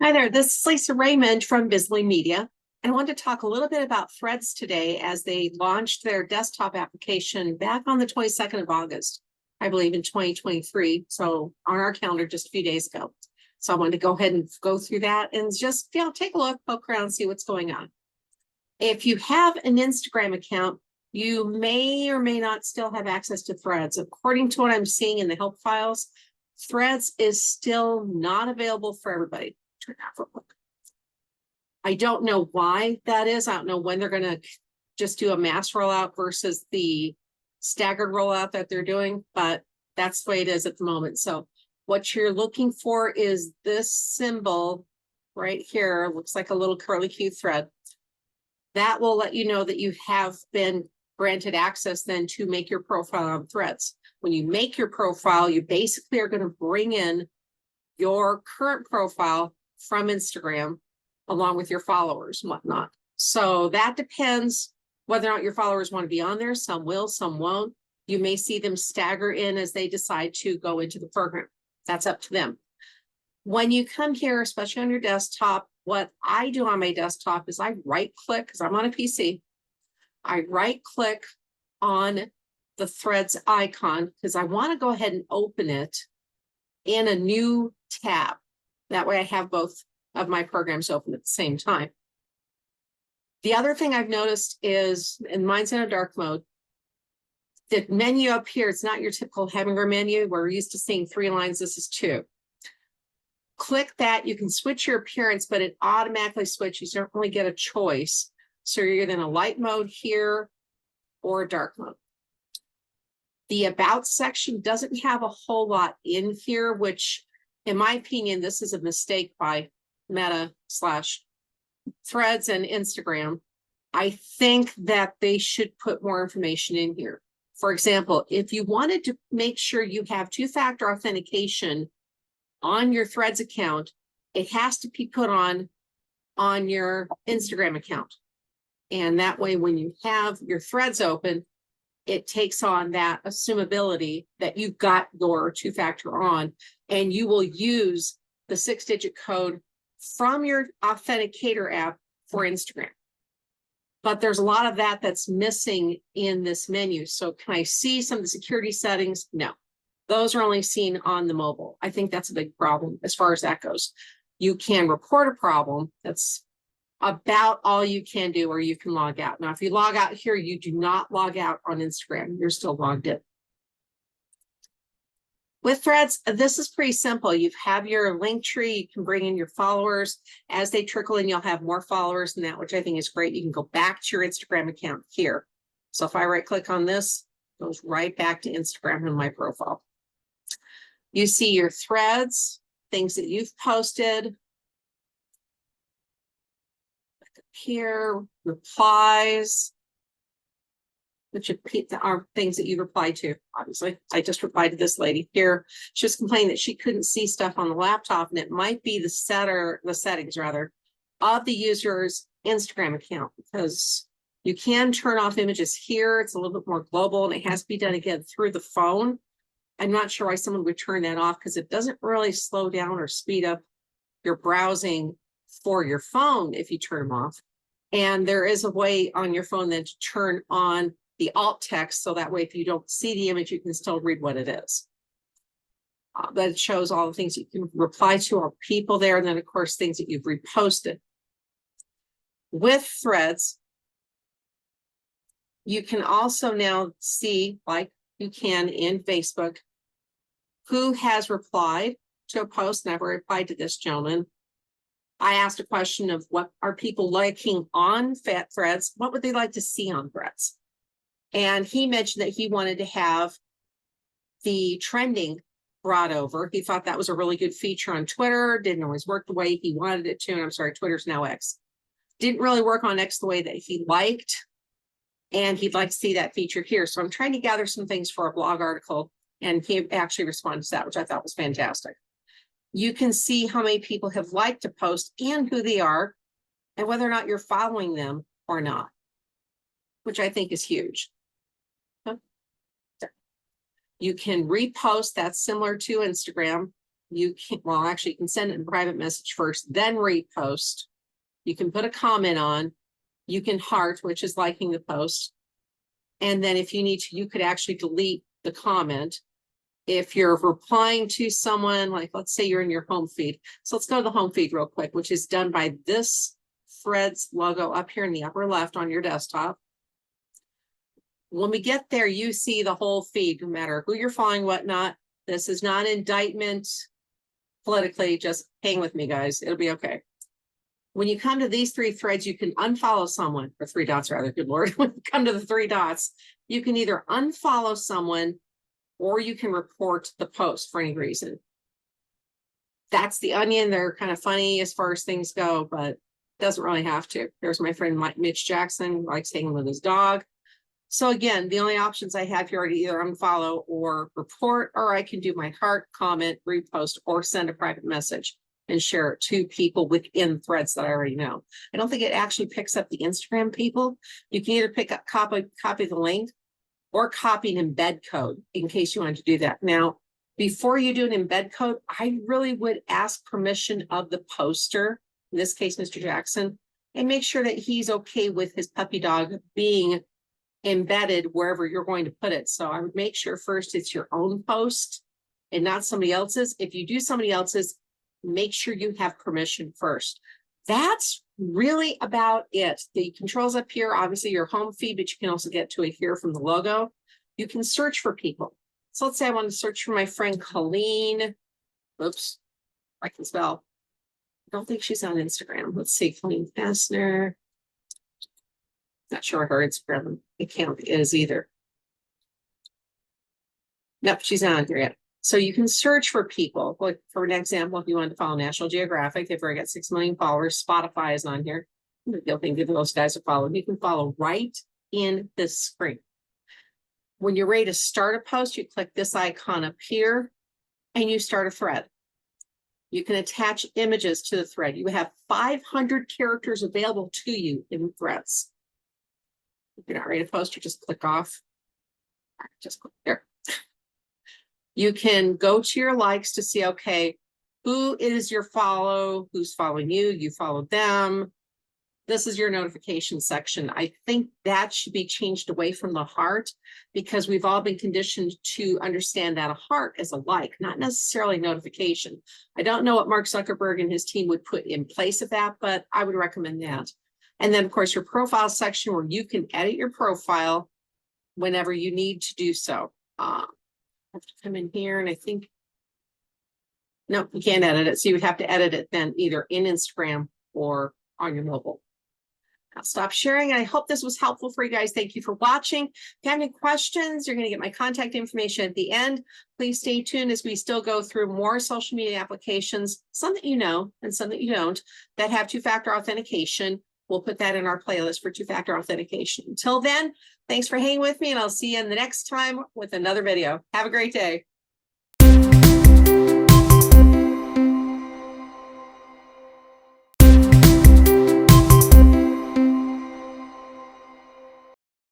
Hi there, this is Lisa Raymond from Visibly Media, and I wanted to talk a little bit about Threads today as they launched their desktop application back on the 22nd of August, I believe in 2023, so on our calendar just a few days ago. So I wanted to go ahead and go through that and just, take a look, poke around, see what's going on. If you have an Instagram account, you may or may not still have access to Threads. According to what I'm seeing in the help files, Threads is still not available for everybody. Turn that for a look. I don't know why that is. I don't know when they're going to just do a mass rollout versus the staggered rollout that they're doing, but that's the way it is at the moment. So what you're looking for is this symbol right here. Looks like a little curly Q thread. That will let you know that you have been granted access then to make your profile on Threads. When you make your profile, you basically are going to bring in your current profile from Instagram along with your followers and whatnot. So that depends whether or not your followers want to be on there. Some will, some won't. You may see them stagger in as they decide to go into the program. That's up to them. When you come here, especially on your desktop, what I do on my desktop is I right click, because I'm on a PC. I right click on the Threads icon because I want to go ahead and open it in a new tab. That way I have both of my programs open at the same time. The other thing I've noticed is, and mine's in a dark mode, the menu up here, it's not your typical hamburger menu. We're used to seeing 3 lines. This is 2. Click that. You can switch your appearance, but it automatically switches. You don't really get a choice. So you're either in a light mode here or a dark mode. The About section doesn't have a whole lot in here, which, in my opinion, this is a mistake by Meta / Threads and Instagram. I think that they should put more information in here. For example, if you wanted to make sure you have 2-factor authentication on your Threads account, it has to be put on your Instagram account. And that way, when you have your Threads open, it takes on that assumability that you've got your 2-factor on, and you will use the 6-digit code from your authenticator app for Instagram. But there's a lot of that that's missing in this menu. So can I see some of the security settings? No, those are only seen on the mobile. I think that's a big problem as far as that goes. You can report a problem. That's about all you can do, or you can log out. Now, if you log out here, you do not log out on Instagram. You're still logged in. With Threads, this is pretty simple. You have your link tree. You can bring in your followers. As they trickle in, you'll have more followers than that, which I think is great. You can go back to your Instagram account here. So if I right click on this, it goes right back to Instagram in my profile. You see your threads, things that you've posted. Here, replies, which are things that you reply to. Obviously, I just replied to this lady here. She was complaining that she couldn't see stuff on the laptop, and it might be the settings rather of the user's Instagram account, because you can turn off images here. It's a little bit more global, and it has to be done again through the phone. I'm not sure why someone would turn that off, because it doesn't really slow down or speed up your browsing for your phone if you turn them off. And there is a way on your phone then to turn on the alt text, so that way if you don't see the image, you can still read what it is. But it shows all the things you can reply to are people there, and then of course things that you've reposted. With Threads, you can also now see, like you can in Facebook, who has replied to a post. And I've replied to this gentleman. I asked a question of what are people liking on Threads? What would they like to see on Threads? And he mentioned that he wanted to have the trending brought over. He thought that was a really good feature on Twitter. Didn't always work the way he wanted it to. And I'm sorry, Twitter's now X. Didn't really work on X the way that he liked. And he'd like to see that feature here. So I'm trying to gather some things for a blog article. And he actually responded to that, which I thought was fantastic. You can see how many people have liked a post and who they are, and whether or not you're following them or not, which I think is huge. You can repost. That's similar to Instagram. you can, well, actually you can send it in private message first, then repost. You can put a comment on, you can heart, which is liking the post. And then if you need to, you could actually delete the comment. If you're replying to someone, like let's say you're in your home feed. So let's go to the home feed real quick, which is done by this Threads logo up here in the upper left on your desktop. When we get there, you see the whole feed, no matter who you're following, whatnot. This is not indictment politically, just hang with me, guys. It'll be okay. When you come to these three threads, you can unfollow someone, or three dots rather, good Lord. When you come to the three dots, you can either unfollow someone or you can report the post for any reason. That's the onion. They're kind of funny as far as things go, but doesn't really have to. There's my friend Mitch Jackson, likes hanging with his dog. So again, the only options I have here are to either unfollow or report, or I can do my heart, comment, repost, or send a private message and share it to people within threads that I already know. I don't think it actually picks up the Instagram people. You can either pick up, copy the link, or copy an embed code in case you want to do that. Now, before you do an embed code, I really would ask permission of the poster, in this case, Mr. Jackson, and make sure that he's okay with his puppy dog being embedded wherever you're going to put it. So I would make sure first it's your own post and not somebody else's. If you do somebody else's, make sure you have permission first. That's really about it. The controls up here, obviously your home feed, but you can also get to it here from the logo. You can search for people. So let's say I want to search for my friend Colleen. Oops, I can spell. I don't think she's on Instagram. Let's see, Colleen Fassner. Not sure what her Instagram account is either. Nope, she's not on here yet. So you can search for people. Like for an example, if you wanted to follow National Geographic, they've already got 6 million followers. Spotify is on here. You'll think that those guys are following. You can follow right in this screen. When you're ready to start a post, you click this icon up here and you start a thread. You can attach images to the thread. You have 500 characters available to you in threads. If you're not ready to post, you just click off. Just click there. You can go to your likes to see, okay, who is your follow, who's following you, you followed them. This is your notification section. I think that should be changed away from the heart because we've all been conditioned to understand that a heart is a like, not necessarily notification. I don't know what Mark Zuckerberg and his team would put in place of that, but I would recommend that. And then of course your profile section where you can edit your profile whenever you need to do so. I have to come in here and I think, no, you can't edit it. So you would have to edit it then either in Instagram or on your mobile. I'll stop sharing. I hope this was helpful for you guys. Thank you for watching. If you have any questions, you're going to get my contact information at the end. Please stay tuned as we still go through more social media applications, some that you know and some that you don't, that have two-factor authentication. We'll put that in our playlist for two-factor authentication. Until then, thanks for hanging with me, and I'll see you in the next time with another video. Have a great day.